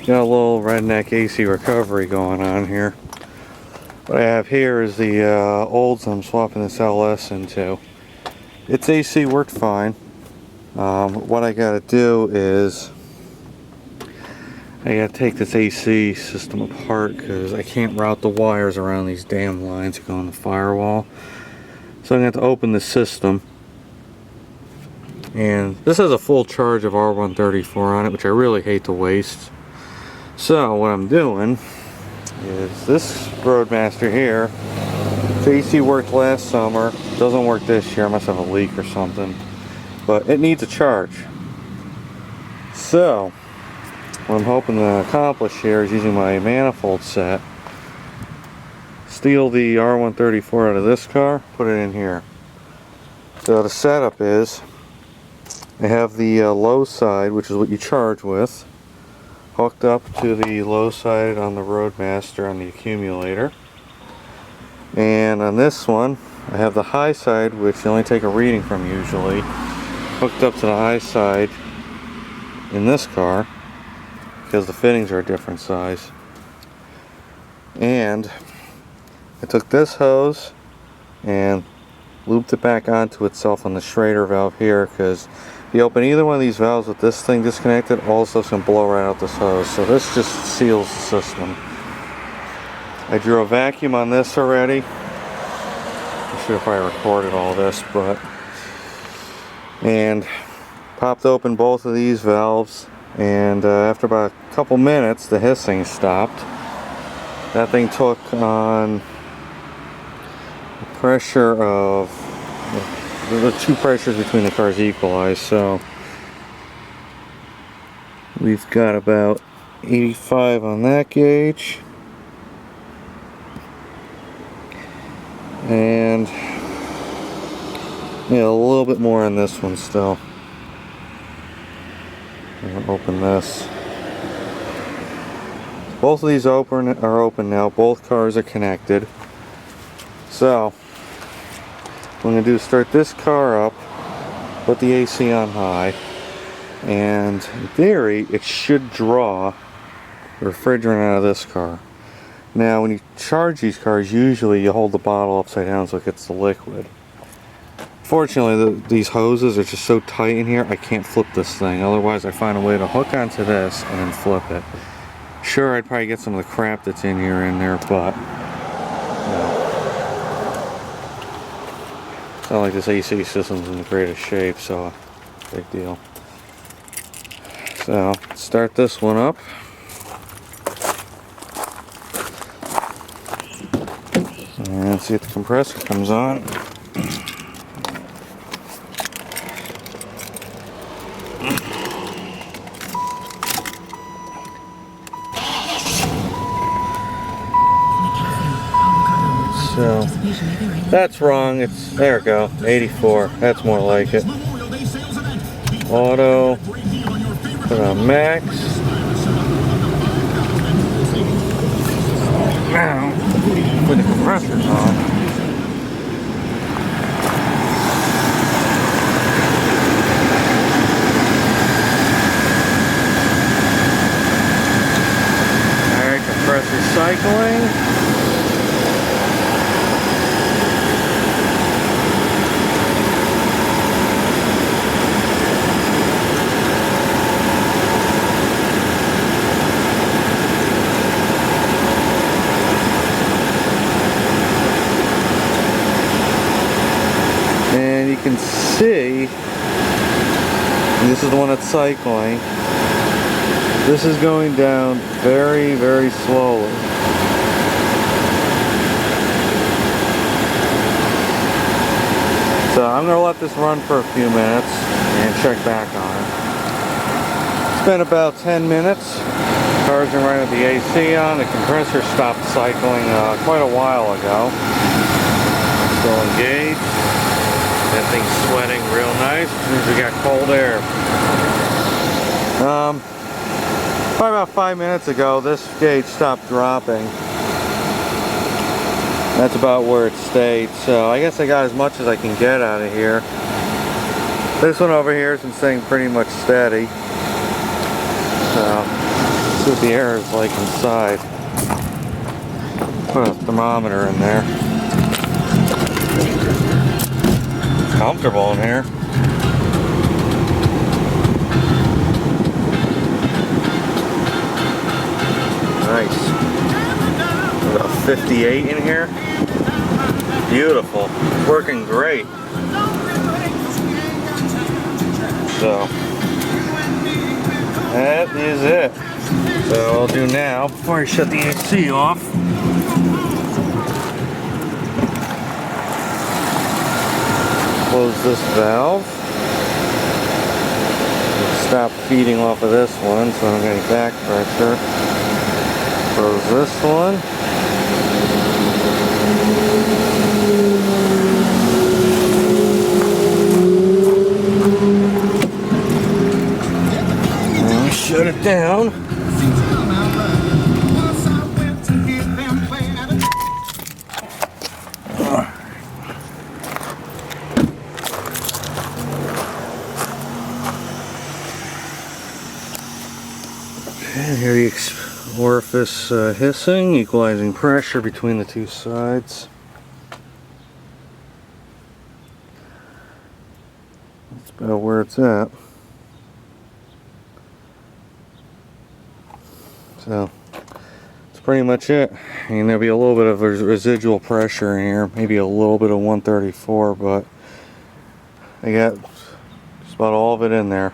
Got a little Redneck AC Recovery going on here. What I have here is the Olds I'm swapping this LS into. Its AC worked fine. What I gotta do is I gotta take this AC system apart because I can't route the wires around these damn lines that go on the firewall. So I'm gonna have to open the system. And this has a full charge of R134 on it, which I really hate to waste. So what I'm doing is this Roadmaster here. The AC worked last summer, doesn't work this year. I must have a leak or something, but it needs a charge. So what I'm hoping to accomplish here is using my manifold set, steal the R134 out of this car, put it in here. So the setup is I have the low side, which is what you charge with, hooked up to the low side on the Roadmaster on the accumulator. And on this one, I have the high side, which you only take a reading from usually, hooked up to the high side in this car, because the fittings are a different size. And I took this hose and looped it back onto itself on the Schrader valve here, because if you open either one of these valves with this thing disconnected, all the stuff's going to blow right out this hose. So this just seals the system. I drew a vacuum on this already. I should have probably recorded all this, and popped open both of these valves, and after about a couple minutes the hissing stopped. That thing took on the pressure of the two pressures between the cars equalized, so we've got about 85 on that gauge, and yeah, a little bit more on this one still. I'm gonna open this. Both of these are open now. Both cars are connected. So what I'm going to do is start this car up, put the AC on high, and in theory it should draw refrigerant out of this car. Now when you charge these cars, usually you hold the bottle upside down so it gets the liquid. Fortunately these hoses are just so tight in here I can't flip this thing, otherwise I find a way to hook onto this and then flip it. Sure, I'd probably get some of the crap that's in here in there, but it's not like this AC system's in the greatest shape, so big deal. So start this one up. And see if the compressor comes on. So that's wrong. It's there we go. 84. That's more like it. Auto. Put on max. Now put the compressors on. Alright, compressor cycling. And you can see, this is the one that's cycling. This is going down very, very slowly. So I'm going to let this run for a few minutes and check back on it. It's been about 10 minutes. Cars are running the AC on. The compressor stopped cycling quite a while ago. Still engaged. That thing's sweating real nice. Means we got cold air. Probably about 5 minutes ago, this gauge stopped dropping. That's about where it stayed. So I guess I got as much as I can get out of here. This one over here has been staying pretty much steady. So See what the air is like inside. Put a thermometer in there. Comfortable in here. Nice. About 58 in here. Beautiful. Working great. So that is it. So I'll do now, before I shut the AC off, close this valve. Stop feeding off of this one so I'm getting back pressure. Close this one. And shut it down. And here the orifice hissing, equalizing pressure between the two sides. That's about where it's at. So that's pretty much it. And there'll be a little bit of residual pressure in here, maybe a little bit of 134, but I got just about all of it in there.